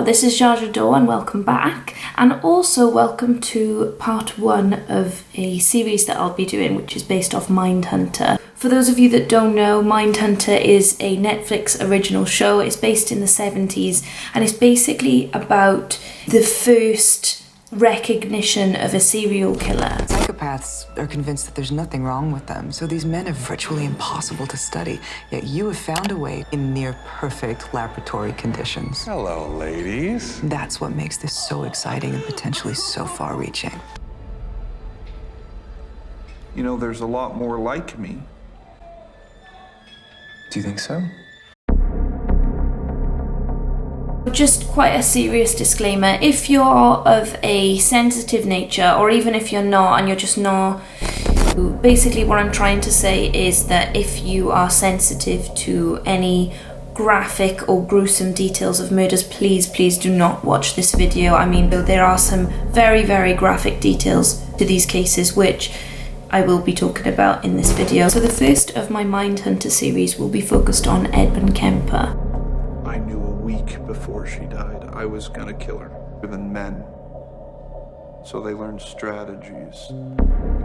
Hello, this is jaja'dore and welcome back, and also welcome to part 1 of a series that I'll be doing, which is based off Mindhunter. For those of you that don't know, Mindhunter is a Netflix original show. It's based in the 70s and it's basically about the first recognition of a serial killer. Psychopaths are convinced that there's nothing wrong with them, so these men are virtually impossible to study. Yet you have found a way in near perfect laboratory conditions. Hello, ladies. That's what makes this so exciting and potentially so far-reaching. You know, there's a lot more like me. Do you think so? Just quite a serious disclaimer. If you're of a sensitive nature, or even if you're not and you're just not, basically what I'm trying to say is that if you are sensitive to any graphic or gruesome details of murders, please do not watch this video. I mean, there are some very graphic details to these cases which I will be talking about in this video. So the first of my Mindhunter series will be focused on Edmund Kemper. I knew a week before she died I was gonna kill her. Than men. So they learn strategies,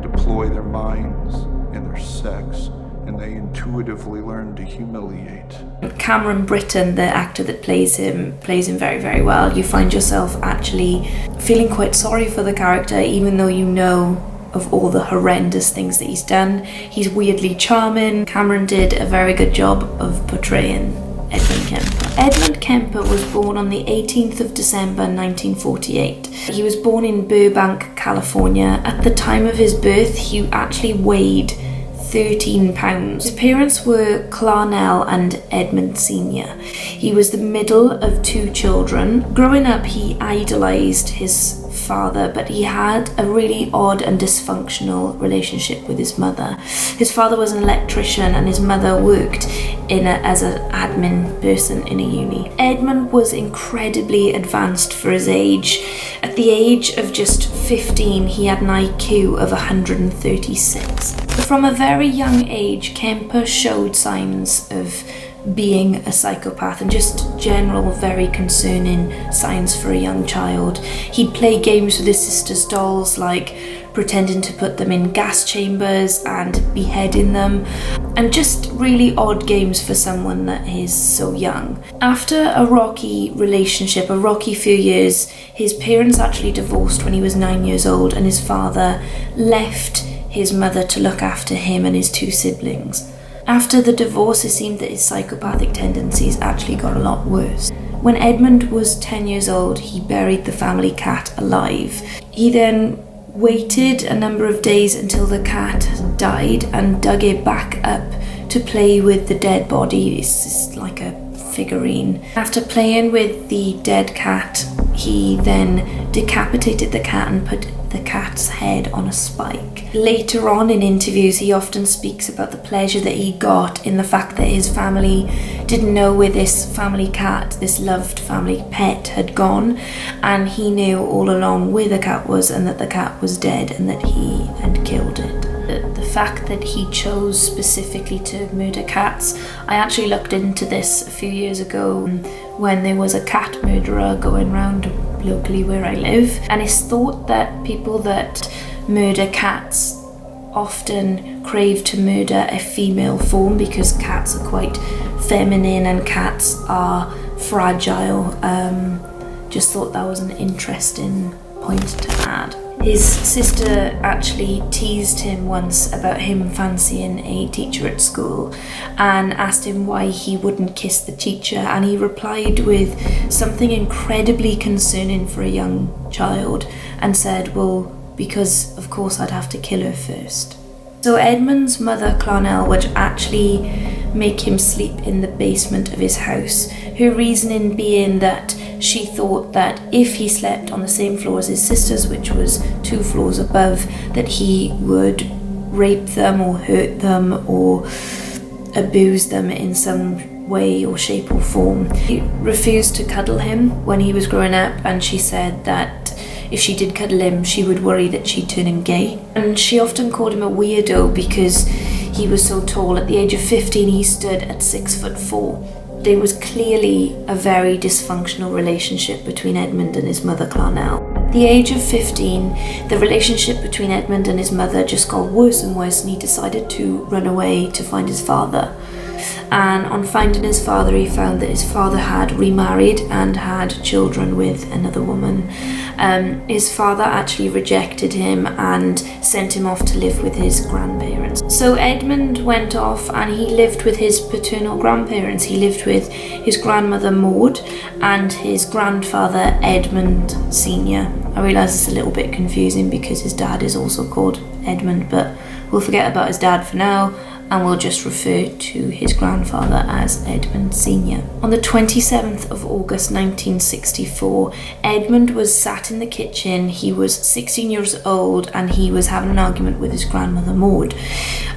deploy their minds in their sex, and they intuitively learn to humiliate. Cameron Britton, the actor that plays him very well. You find yourself actually feeling quite sorry for the character, even though you know of all the horrendous things that he's done. He's weirdly charming. Cameron did a very good job of portraying Edmund Kemper. Edmund Kemper was born on the 18th of December 1948. He was born in Burbank, California. At the time of his birth, he actually weighed 13 pounds. His parents were Clarnell and Edmund Sr. He was the middle of 2 children. Growing up, he idolized his father, but he had a really odd and dysfunctional relationship with his mother. His father was an electrician and his mother worked as an admin person in a uni. Edmund was incredibly advanced for his age. At the age of just 15, he had an IQ of 136. From a very young age, Kemper showed signs of being a psychopath and just general very concerning signs for a young child. He'd play games with his sister's dolls, like pretending to put them in gas chambers and beheading them, and just really odd games for someone that is so young. After a rocky relationship, a rocky few years, his parents actually divorced when he was 9 years old, and his father left his mother to look after him and his 2 siblings. After the divorce, it seemed that his psychopathic tendencies actually got a lot worse. When Edmund was 10 years old, he buried the family cat alive. He then waited a number of days until the cat died and dug it back up to play with the dead body. It's just like a figurine. After playing with the dead cat, he then decapitated the cat and put the cat's head on a spike. Later on in interviews, he often speaks about the pleasure that he got in the fact that his family didn't know where this family cat, this loved family pet, had gone, and he knew all along where the cat was and that the cat was dead and that he had killed it. The fact that he chose specifically to murder cats, I actually looked into this a few years ago when there was a cat murderer going around locally where I live, and it's thought that people that murder cats often crave to murder a female form because cats are quite feminine and cats are fragile. Just thought that was an interesting point to add. His sister actually teased him once about him fancying a teacher at school and asked him why he wouldn't kiss the teacher, and he replied with something incredibly concerning for a young child and said, well, because of course I'd have to kill her first. So Edmund's mother, Clarnell, would actually make him sleep in the basement of his house, her reasoning being that she thought that if he slept on the same floor as his sisters, which was 2 floors above, that he would rape them or hurt them or abuse them in some way or shape or form. She refused to cuddle him when he was growing up, and she said that if she did cuddle him, she would worry that she'd turn him gay. And she often called him a weirdo because he was so tall. At the age of 15, he stood at 6'4". There was clearly a very dysfunctional relationship between Edmund and his mother, Clarnell. At the age of 15, the relationship between Edmund and his mother just got worse and worse, and he decided to run away to find his father. And on finding his father, he found that his father had remarried and had children with another woman. His father actually rejected him and sent him off to live with his grandparents. So Edmund went off and he lived with his paternal grandparents. He lived with his grandmother Maud and his grandfather Edmund Sr. I realise it's a little bit confusing because his dad is also called Edmund, but we'll forget about his dad for now, and we'll just refer to his grandfather as Edmund Sr. On the 27th of August 1964, Edmund was sat in the kitchen. He was 16 years old and he was having an argument with his grandmother Maud.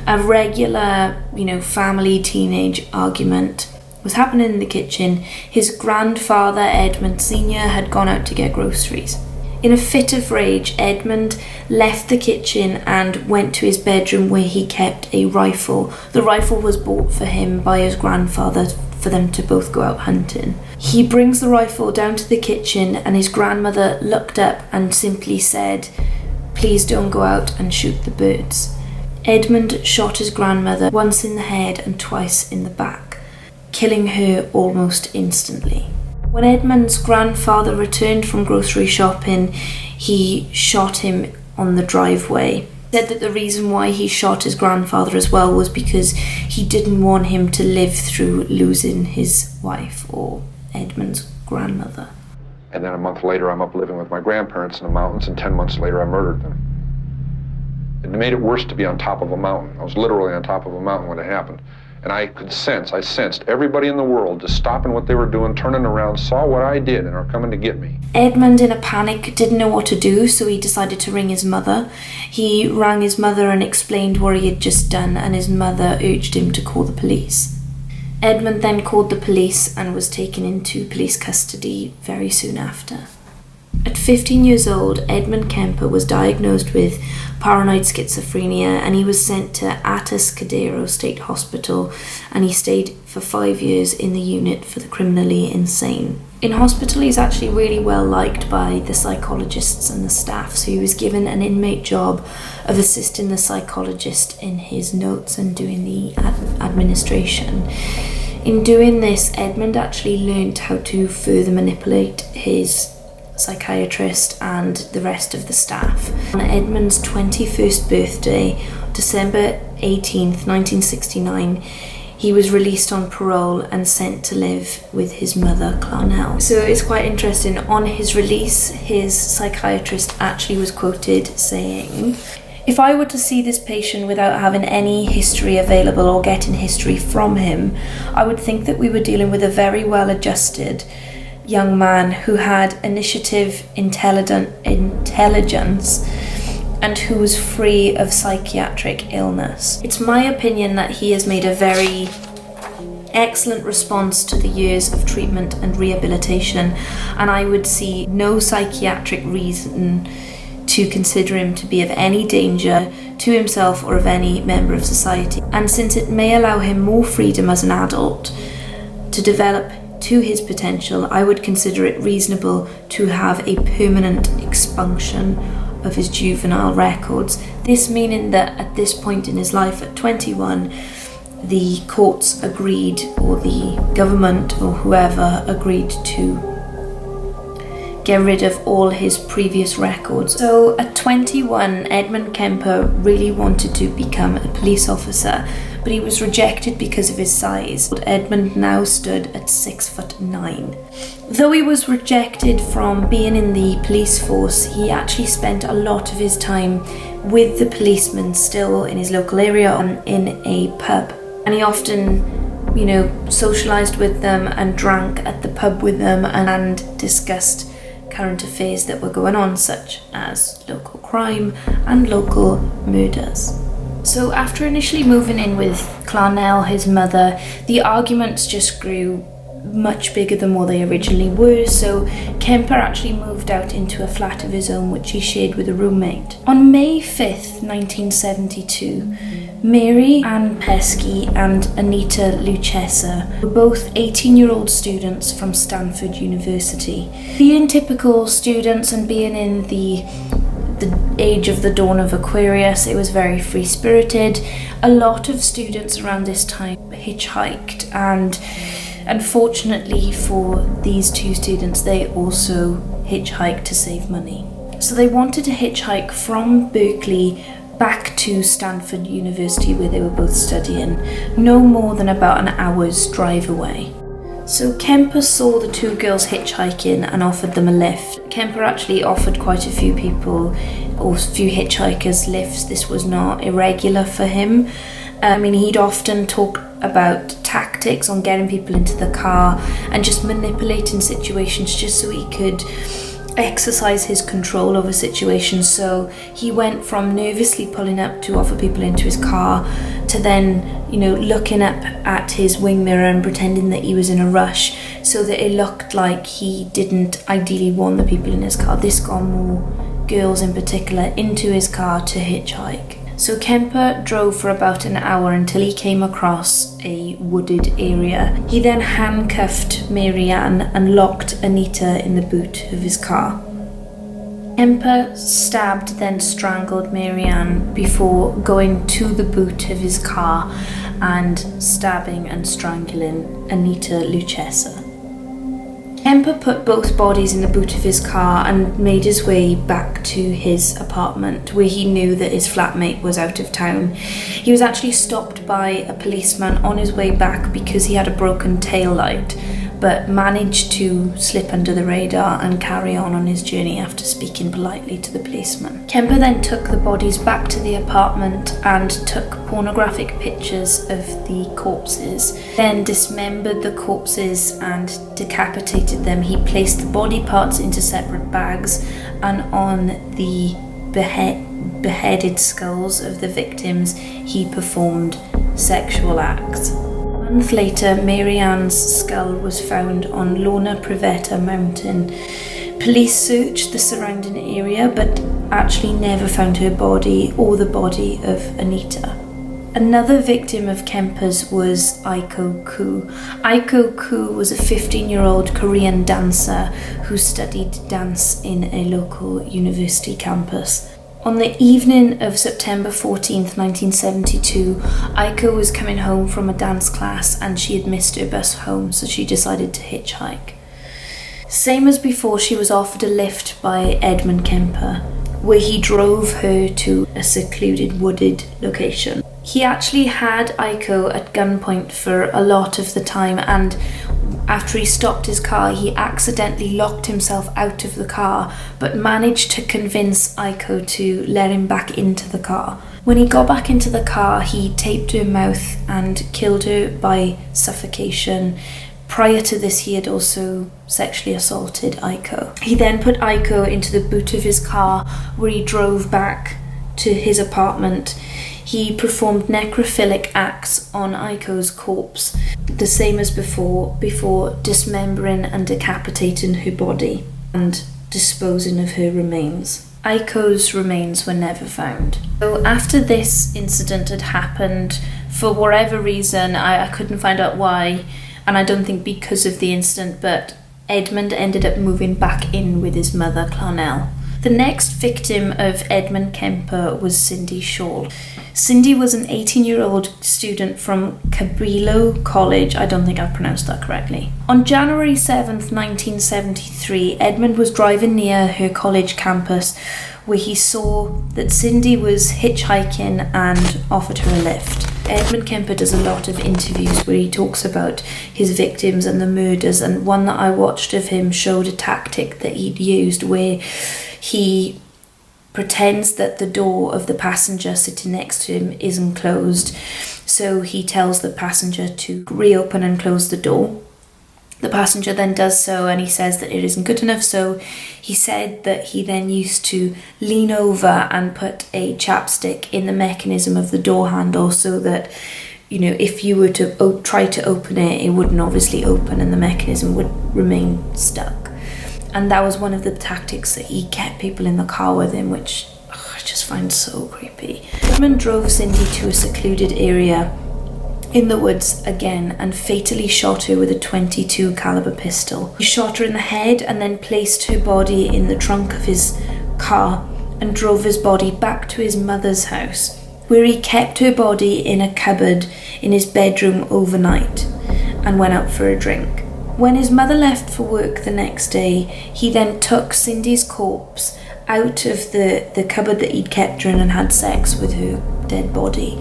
A regular, family teenage argument was happening in the kitchen. His grandfather, Edmund Sr., had gone out to get groceries. In a fit of rage, Edmund left the kitchen and went to his bedroom where he kept a rifle. The rifle was bought for him by his grandfather for them to both go out hunting. He brings the rifle down to the kitchen and his grandmother looked up and simply said, "Please don't go out and shoot the birds." Edmund shot his grandmother once in the head and twice in the back, killing her almost instantly. When Edmund's grandfather returned from grocery shopping, he shot him on the driveway. He said that the reason why he shot his grandfather as well was because he didn't want him to live through losing his wife, or Edmund's grandmother. And then a month later, I'm up living with my grandparents in the mountains, and 10 months later, I murdered them. It made it worse to be on top of a mountain. I was literally on top of a mountain when it happened. And I sensed everybody in the world just stopping what they were doing, turning around, saw what I did, and are coming to get me. Edmund, in a panic, didn't know what to do, so he decided to ring his mother. He rang his mother and explained what he had just done, and his mother urged him to call the police. Edmund then called the police and was taken into police custody very soon after. At 15 years old, Edmund Kemper was diagnosed with paranoid schizophrenia and he was sent to Atascadero State Hospital, and he stayed for 5 years in the unit for the criminally insane. In hospital, he's actually really well liked by the psychologists and the staff, so he was given an inmate job of assisting the psychologist in his notes and doing the administration. In doing this, Edmund actually learned how to further manipulate his psychiatrist and the rest of the staff. On Edmund's 21st birthday, December 18th, 1969, he was released on parole and sent to live with his mother, Clarnell. So it's quite interesting. On his release, his psychiatrist actually was quoted saying, "If I were to see this patient without having any history available or getting history from him, I would think that we were dealing with a very well-adjusted young man who had initiative, intelligence, and who was free of psychiatric illness." It's my opinion that he has made a very excellent response to the years of treatment and rehabilitation, and I would see no psychiatric reason to consider him to be of any danger to himself or of any member of society. And since it may allow him more freedom as an adult to develop to his potential, I would consider it reasonable to have a permanent expunction of his juvenile records. This meaning that at this point in his life, at 21, the courts agreed, or the government or whoever agreed to get rid of all his previous records. So at 21, Edmund Kemper really wanted to become a police officer, but he was rejected because of his size. Edmund now stood at 6'9". Though he was rejected from being in the police force, he actually spent a lot of his time with the policemen still in his local area in a pub. And he often, socialised with them and drank at the pub with them and discussed current affairs that were going on, such as local crime and local murders. So after initially moving in with Clarnell, his mother, the arguments just grew much bigger than what they originally were, so Kemper actually moved out into a flat of his own which he shared with a roommate. On May 5th, 1972, Mary Ann Pesky and Anita Lucchesa were both 18-year-old students from Stanford University. Being typical students and being in the age of the dawn of Aquarius, it was very free-spirited. A lot of students around this time hitchhiked, and unfortunately for these two students, they also hitchhiked to save money. So they wanted to hitchhike from Berkeley back to Stanford University where they were both studying, no more than about an hour's drive away. So Kemper saw the two girls hitchhiking and offered them a lift. Kemper actually offered quite a few people, or a few hitchhikers, lifts. This was not irregular for him. He'd often talk about tactics on getting people into the car and just manipulating situations just so he could exercise his control over situations. So he went from nervously pulling up to offer people into his car to then, looking up at his wing mirror and pretending that he was in a rush so that it looked like he didn't ideally want the people in his car. This got more girls in particular into his car to hitchhike. So Kemper drove for about an hour until he came across a wooded area. He then handcuffed Mary Ann and locked Anita in the boot of his car. Kemper stabbed, then strangled Mary Ann before going to the boot of his car and stabbing and strangling Anita Lucchesa. Kemper put both bodies in the boot of his car and made his way back to his apartment where he knew that his flatmate was out of town. He was actually stopped by a policeman on his way back because he had a broken tail light, but managed to slip under the radar and carry on his journey after speaking politely to the policeman. Kemper then took the bodies back to the apartment and took pornographic pictures of the corpses, then dismembered the corpses and decapitated them. He placed the body parts into separate bags, and on the beheaded skulls of the victims he performed sexual acts. A month later, Mary Ann's skull was found on Lorna Privetta Mountain. Police searched the surrounding area but actually never found her body or the body of Anita. Another victim of Kemper's was Aiko Koo. Aiko Koo was a 15-year-old Korean dancer who studied dance in a local university campus. On the evening of September 14th, 1972, Aiko was coming home from a dance class and she had missed her bus home, so she decided to hitchhike. Same as before, she was offered a lift by Edmund Kemper, where he drove her to a secluded wooded location. He actually had Aiko at gunpoint for a lot of the time, and after he stopped his car, he accidentally locked himself out of the car, but managed to convince Aiko to let him back into the car. When he got back into the car, he taped her mouth and killed her by suffocation. Prior to this, he had also sexually assaulted Aiko. He then put Aiko into the boot of his car, where he drove back to his apartment. He performed necrophilic acts on Aiko's corpse, the same as before dismembering and decapitating her body and disposing of her remains. Aiko's remains were never found. So after this incident had happened, for whatever reason, I couldn't find out why, and I don't think because of the incident, but Edmund ended up moving back in with his mother, Clarnell. The next victim of Edmund Kemper was Cindy Shaw. Cindy was an 18-year-old student from Cabrillo College. I don't think I pronounced that correctly. On January 7th, 1973, Edmund was driving near her college campus where he saw that Cindy was hitchhiking and offered her a lift. Edmund Kemper does a lot of interviews where he talks about his victims and the murders, and one that I watched of him showed a tactic that he'd used where he pretends that the door of the passenger sitting next to him isn't closed, so he tells the passenger to reopen and close the door. The passenger then does so, and he says that it isn't good enough, so he said that he then used to lean over and put a chapstick in the mechanism of the door handle so that if you were to try to open it, it wouldn't obviously open and the mechanism would remain stuck. And that was one of the tactics that he kept people in the car with him, which I just find so creepy. Edmund drove Cindy to a secluded area in the woods again and fatally shot her with a .22 caliber pistol. He shot her in the head and then placed her body in the trunk of his car and drove his body back to his mother's house, where he kept her body in a cupboard in his bedroom overnight and went out for a drink. When his mother left for work the next day, he then took Cindy's corpse out of the cupboard that he'd kept her in and had sex with her dead body.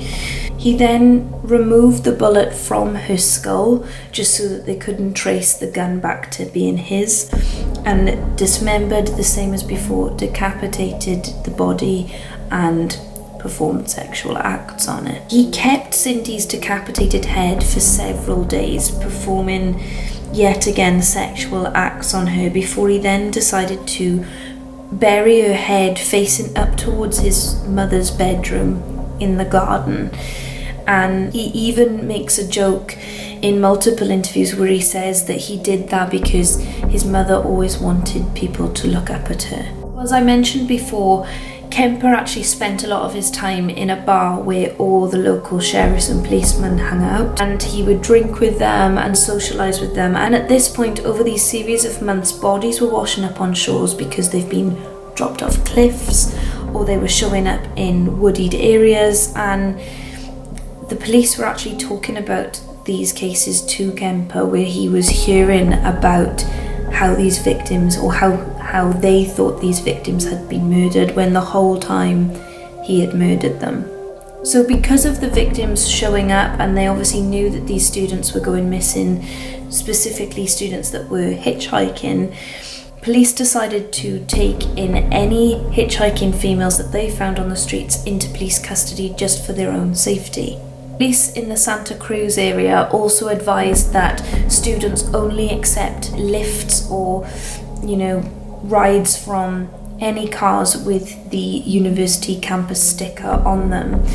He then removed the bullet from her skull just so that they couldn't trace the gun back to being his, and dismembered the same as before, decapitated the body and performed sexual acts on it. He kept Cindy's decapitated head for several days, performing yet again sexual acts on her before he then decided to bury her head facing up towards his mother's bedroom in the garden. And he even makes a joke in multiple interviews where he says that he did that because his mother always wanted people to look up at her. As I mentioned before, Kemper actually spent a lot of his time in a bar where all the local sheriffs and policemen hung out, and he would drink with them and socialise with them. And at this point, over these series of months, bodies were washing up on shores because they've been dropped off cliffs or they were showing up in wooded areas, and the police were actually talking about these cases to Kemper, where he was hearing about how these victims, or how they thought these victims had been murdered when the whole time he had murdered them. So because of the victims showing up, and they obviously knew that these students were going missing, specifically students that were hitchhiking, police decided to take in any hitchhiking females that they found on the streets into police custody just for their own safety. Police in the Santa Cruz area also advised that students only accept lifts or, rides from any cars with the university campus sticker on them.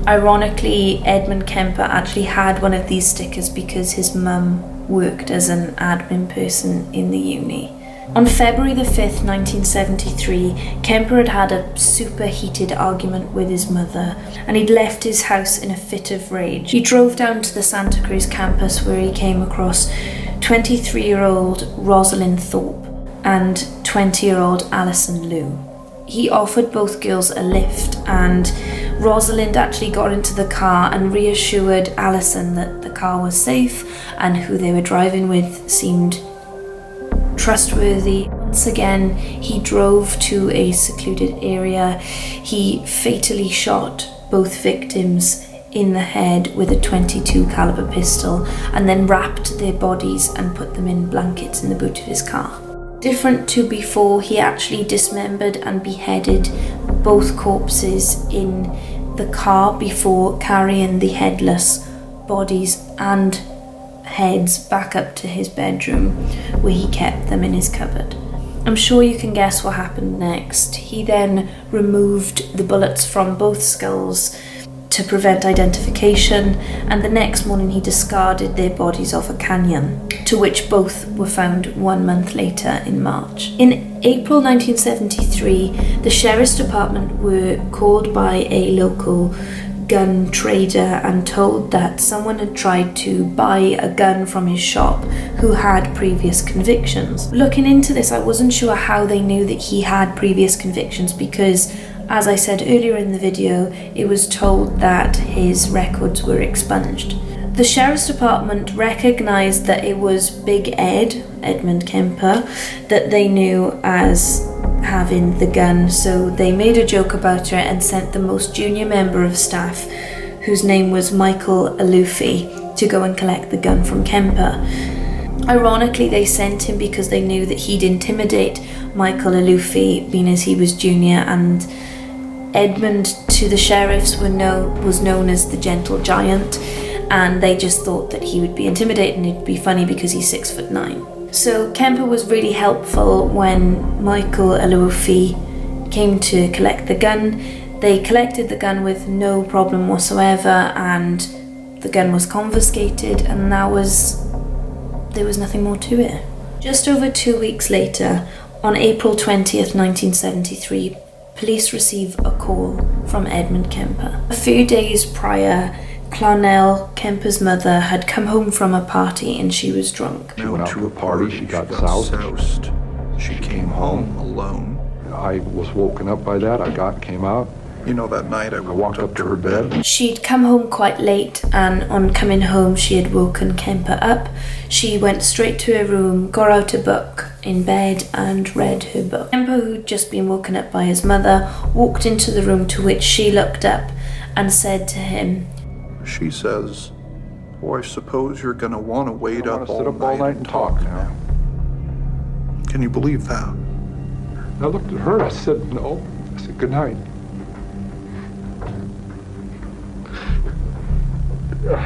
Ironically, Edmund Kemper actually had one of these stickers because his mum worked as an admin person in the uni. On February the 5th, 1973, Kemper had a super heated argument with his mother, and he'd left his house in a fit of rage. He drove down to the Santa Cruz campus where he came across 23-year-old Rosalind Thorpe and 20-year-old Alison Liu. He offered both girls a lift, and Rosalind actually got into the car and reassured Alison that the car was safe and who they were driving with seemed trustworthy. Once again, he drove to a secluded area. He fatally shot both victims in the head with a .22 caliber pistol and then wrapped their bodies and put them in blankets in the boot of his car. Different to before, he actually dismembered and beheaded both corpses in the car before carrying the headless bodies and heads back up to his bedroom, where he kept them in his cupboard. I'm sure you can guess what happened next. He then removed the bullets from both skulls to prevent identification, and the next morning he discarded their bodies off a canyon, to which both were found 1 month later in March. In April 1973, the Sheriff's Department were called by a local gun trader and told that someone had tried to buy a gun from his shop who had previous convictions. Looking into this, I wasn't sure how they knew that he had previous convictions because, as I said earlier in the video, it was told that his records were expunged. The Sheriff's Department recognised that it was Big Ed, Edmund Kemper, that they knew as having the gun, so they made a joke about it and sent the most junior member of staff, whose name was Michael Alufi, to go and collect the gun from Kemper. Ironically, they sent him because they knew that he'd intimidate Michael Alufi, being as he was junior, and Edmund to the sheriffs was known as the Gentle Giant, and they just thought that he would be intimidating. It'd be funny because he's 6'9". So Kemper was really helpful when Michael Alufi came to collect the gun. They collected the gun with no problem whatsoever and The gun was confiscated, and there was nothing more to it. Just over 2 weeks later, on April 20th, 1973, police receive a call from Edmund Kemper. A few days prior, Clarnell, Kemper's mother, had come home from a party and she was drunk. She went out to a party, she got soused. She came home alone. I was woken up by that. I came out. You know, that night I walked up to her bed. She'd come home quite late, and on coming home she had woken Kemper up. She went straight to her room, got out a book in bed and read her book. Kemper, who'd just been woken up by his mother, walked into the room, to which she looked up and said to him, she says, "Oh, I suppose you're gonna want to wait up all night and talk now." Can you believe that? I looked at her, I said, "No." I said, "Good night."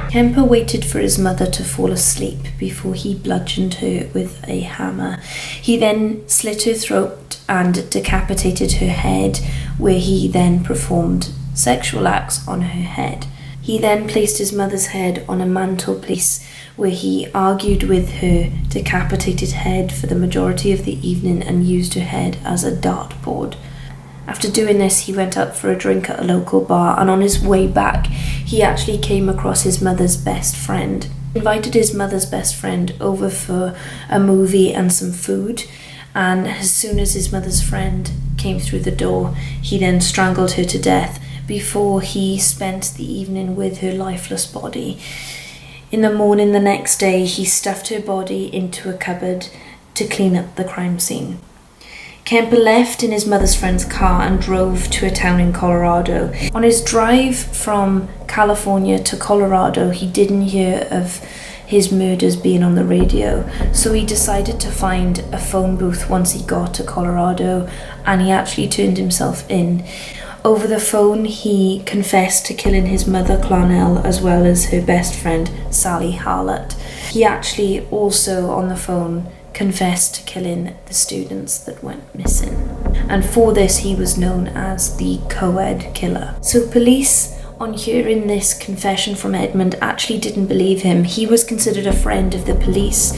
Kemper waited for his mother to fall asleep before he bludgeoned her with a hammer. He then slit her throat and decapitated her head, where he then performed sexual acts on her head. He then placed his mother's head on a mantelpiece, where he argued with her decapitated head for the majority of the evening and used her head as a dartboard. After doing this, he went out for a drink at a local bar, and on his way back, he actually came across his mother's best friend. He invited his mother's best friend over for a movie and some food, and as soon as his mother's friend came through the door, he then strangled her to death before he spent the evening with her lifeless body. In the morning the next day, he stuffed her body into a cupboard to clean up the crime scene. Kemper left in his mother's friend's car and drove to a town in Colorado. On his drive from California to Colorado, he didn't hear of his murders being on the radio, so he decided to find a phone booth once he got to Colorado, and he actually turned himself in. Over the phone, he confessed to killing his mother, Clarnell, as well as her best friend, Sally Harlott. He actually also, on the phone, confessed to killing the students that went missing. And for this, he was known as the co-ed killer. So police, on hearing this confession from Edmund, actually didn't believe him. He was considered a friend of the police,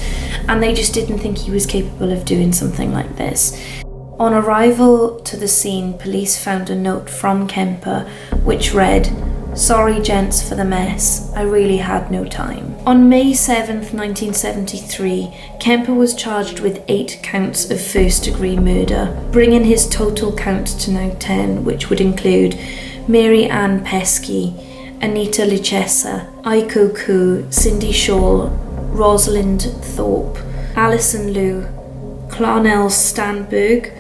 and they just didn't think he was capable of doing something like this. On arrival to the scene, police found a note from Kemper which read, "Sorry gents for the mess, I really had no time." On May 7th, 1973, Kemper was charged with 8 counts of first-degree murder, bringing his total count to now 10, which would include Mary Ann Pesky, Anita Luchessa, Aiko Koo, Cindy Shaw, Rosalind Thorpe, Alison Liu, Clarnell Stanberg,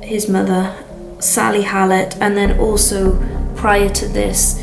his mother, Sally Hallett, and then also, prior to this,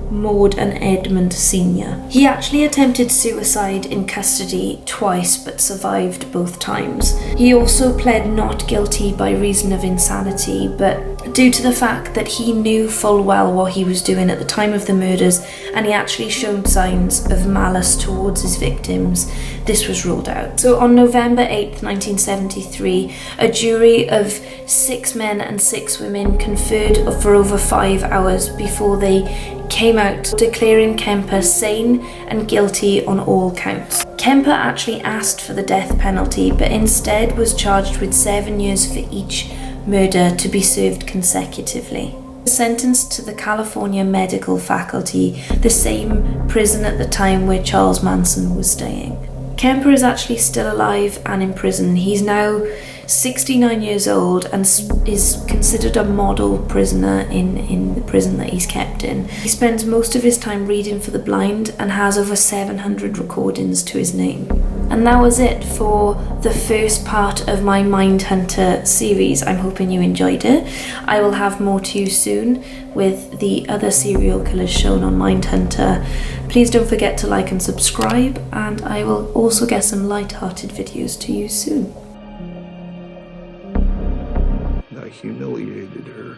Maud and Edmund Sr. He actually attempted suicide in custody twice, but survived both times. He also pled not guilty by reason of insanity, but due to the fact that he knew full well what he was doing at the time of the murders, and he actually showed signs of malice towards his victims, this was ruled out. So on November 8th, 1973, a jury of 6 men and 6 women conferred for over 5 hours before they came out declaring Kemper sane and guilty on all counts. Kemper actually asked for the death penalty, but instead was charged with 7 years for each murder to be served consecutively. Sentenced to the California Medical Faculty, the same prison at the time where Charles Manson was staying. Kemper is actually still alive and in prison. He's now 69 years old and is considered a model prisoner in the prison that he's kept in. He spends most of his time reading for the blind and has over 700 recordings to his name. And that was it for the first part of my Mindhunter series. I'm hoping you enjoyed it. I will have more to you soon with the other serial killers shown on Mindhunter. Please don't forget to like and subscribe, and I will also get some light-hearted videos to you soon. I humiliated her.